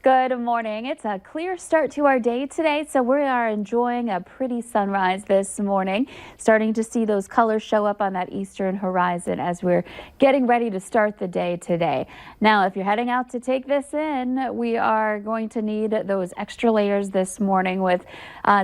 Good morning. It's a clear start to our day today, so we are enjoying a pretty sunrise this morning. Starting to see those colors show up on that eastern horizon as we're getting ready to start the day today. Now, if you're heading out to take this in, we are going to need those extra layers this morning with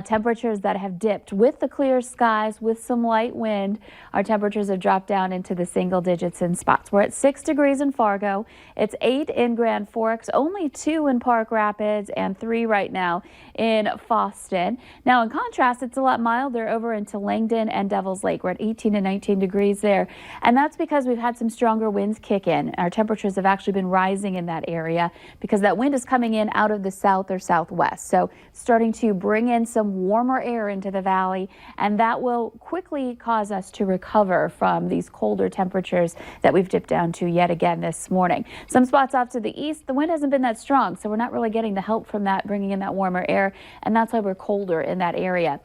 temperatures that have dipped with the clear skies with some light wind. Our temperatures have dropped down into the single digits in spots. We're at 6 degrees in Fargo. It's 8 in Grand Forks, only 2 in Park Rapids, and 3 right now in Fosston. Now, in contrast, it's a lot milder over into Langdon and Devil's Lake. We're at 18 and 19 degrees there, and that's because we've had some stronger winds kick in. Our temperatures have actually been rising in that area because that wind is coming in out of the south or southwest. So starting to bring in some warmer air into the valley, and that will quickly cause us to recover from these colder temperatures that we've dipped down to yet again this morning. Some spots off to the east, the wind hasn't been that strong, so we're not really getting the help from that, bringing in that warmer air, and that's why we're colder in that area.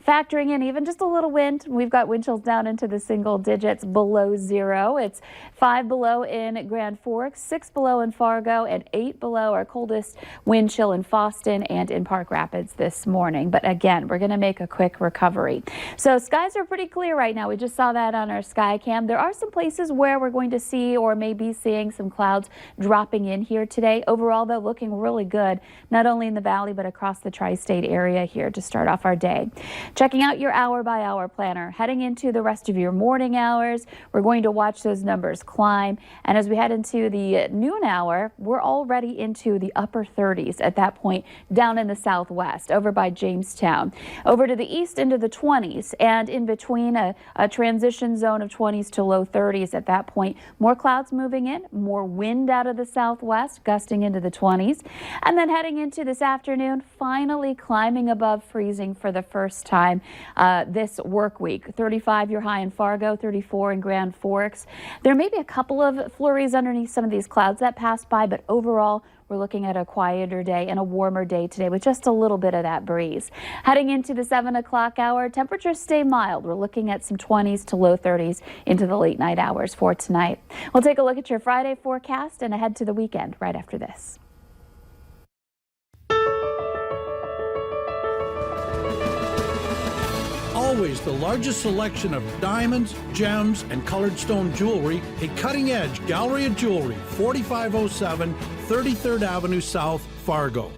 Factoring in even just a little wind, we've got wind chills down into the single digits below 0. It's 5 below in Grand Forks, 6 below in Fargo, and 8 below, our coldest wind chill in Fosston and in Park Rapids this morning. But again, we're going to make a quick recovery. So skies are pretty clear right now. We just saw that on our sky cam. There are some places where we're going to see or maybe seeing some clouds dropping in here today. Overall, though, looking really good, not only in the valley, but across the tri-state area here to start off our day. Checking out your hour-by-hour planner. Heading into the rest of your morning hours, we're going to watch those numbers climb. And as we head into the noon hour, we're already into the upper 30s at that point down in the southwest, over by Jamestown. Over to the east into the 20s, and in between a transition zone of 20s to low 30s at that point. More clouds moving in, more wind out of the southwest, gusting into the 20s. And then heading into this afternoon, finally climbing above freezing for the first time this work week. 35 your high in Fargo, 34 in Grand Forks. There may be a couple of flurries underneath some of these clouds that pass by, but overall we're looking at a quieter day and a warmer day today with just a little bit of that breeze. Heading into the 7 o'clock hour, temperatures stay mild. We're looking at some 20s to low 30s into the late night hours for tonight. We'll take a look at your Friday forecast and ahead to the weekend right after this. Always the largest selection of diamonds, gems, and colored stone jewelry. A cutting-edge Gallery of Jewelry, 4507 33rd Avenue South, Fargo.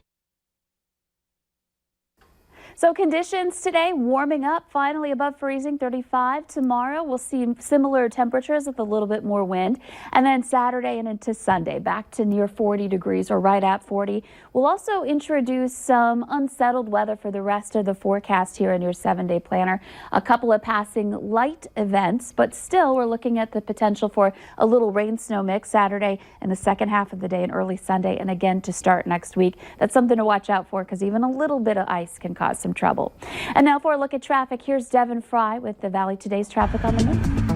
So conditions today warming up, finally above freezing, 35. Tomorrow we'll see similar temperatures with a little bit more wind. And then Saturday and into Sunday back to near 40 degrees or right at 40. We'll also introduce some unsettled weather for the rest of the forecast here in your 7-day planner. A couple of passing light events, but still we're looking at the potential for a little rain snow mix Saturday and the second half of the day and early Sunday, and again to start next week. That's something to watch out for because even a little bit of ice can cause some trouble. And now for a look at traffic, here's Devin Fry with the Valley Today's traffic on the move.